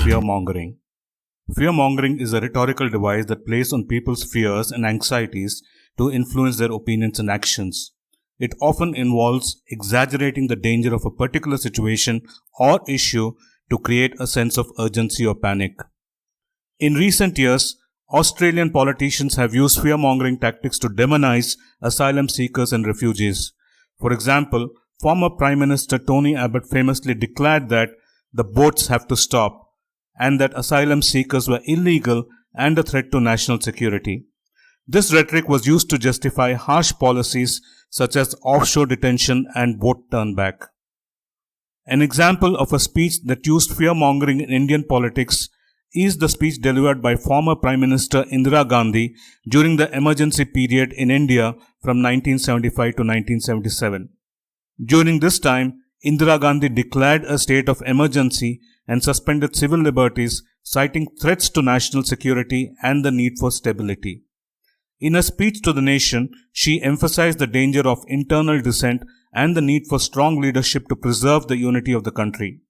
fear-mongering. Fear-mongering is a rhetorical device that plays on people's fears and anxieties to influence their opinions and actions. It often involves exaggerating the danger of a particular situation or issue to create a sense of urgency or panic. In recent years, Australian politicians have used fear-mongering tactics to demonize asylum seekers and refugees. For example, former Prime Minister Tony Abbott famously declared that the boats have to stop and that asylum seekers were illegal and a threat to national security. This rhetoric was used to justify harsh policies such as offshore detention and boat turnback. An example of a speech that used fear-mongering in Indian politics is the speech delivered by former Prime Minister Indira Gandhi during the emergency period in India from 1975 to 1977. During this time, Indira Gandhi declared a state of emergency and suspended civil liberties, citing threats to national security and the need for stability. In a speech to the nation, she emphasized the danger of internal dissent and the need for strong leadership to preserve the unity of the country.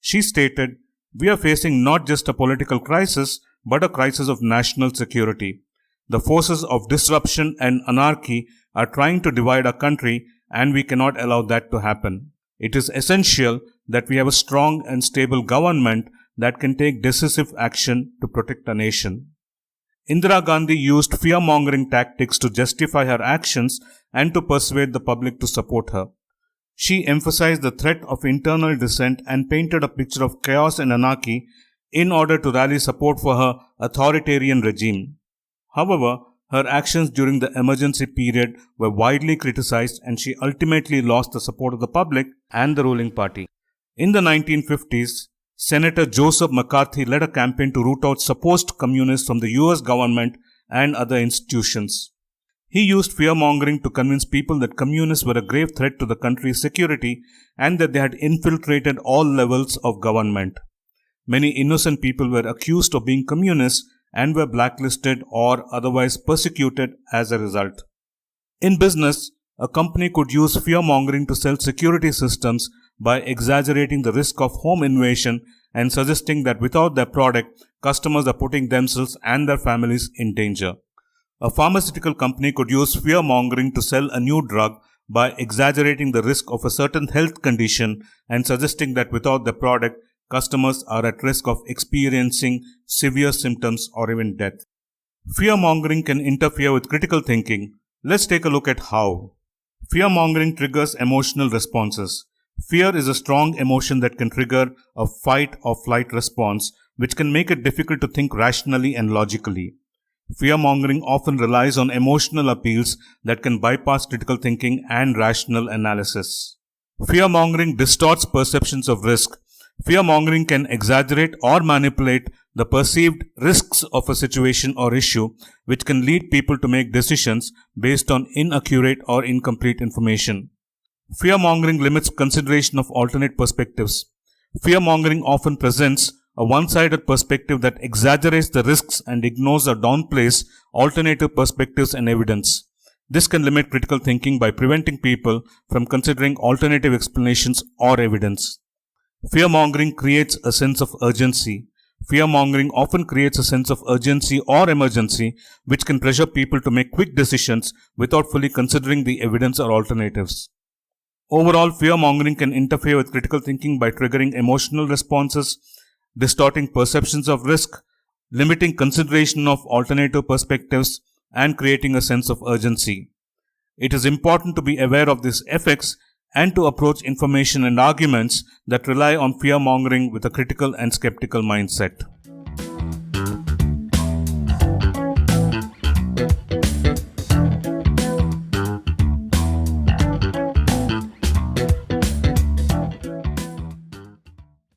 She stated, "We are facing not just a political crisis, but a crisis of national security. The forces of disruption and anarchy are trying to divide our country, and we cannot allow that to happen. It is essential that we have a strong and stable government that can take decisive action to protect our nation." Indira Gandhi used fear-mongering tactics to justify her actions and to persuade the public to support her. She emphasized the threat of internal dissent and painted a picture of chaos and anarchy in order to rally support for her authoritarian regime. However, her actions during the emergency period were widely criticized and she ultimately lost the support of the public and the ruling party. In the 1950s, Senator Joseph McCarthy led a campaign to root out supposed communists from the US government and other institutions. He used fear-mongering to convince people that communists were a grave threat to the country's security and that they had infiltrated all levels of government. Many innocent people were accused of being communists and were blacklisted or otherwise persecuted as a result. In business, a company could use fear-mongering to sell security systems by exaggerating the risk of home invasion and suggesting that without their product, customers are putting themselves and their families in danger. A pharmaceutical company could use fear-mongering to sell a new drug by exaggerating the risk of a certain health condition and suggesting that without the product, customers are at risk of experiencing severe symptoms or even death. Fear-mongering can interfere with critical thinking. Let's take a look at how. Fear-mongering triggers emotional responses. Fear is a strong emotion that can trigger a fight or flight response, which can make it difficult to think rationally and logically. Fear-mongering often relies on emotional appeals that can bypass critical thinking and rational analysis. Fear-mongering distorts perceptions of risk. Fear-mongering can exaggerate or manipulate the perceived risks of a situation or issue, which can lead people to make decisions based on inaccurate or incomplete information. Fear-mongering limits consideration of alternate perspectives. Fear-mongering often presents a one-sided perspective that exaggerates the risks and ignores or downplays alternative perspectives and evidence. This can limit critical thinking by preventing people from considering alternative explanations or evidence. Fear-mongering creates a sense of urgency. Fear-mongering often creates a sense of urgency or emergency, which can pressure people to make quick decisions without fully considering the evidence or alternatives. Overall, fear-mongering can interfere with critical thinking by triggering emotional responses, distorting perceptions of risk, limiting consideration of alternative perspectives, and creating a sense of urgency. It is important to be aware of these effects and to approach information and arguments that rely on fear-mongering with a critical and skeptical mindset.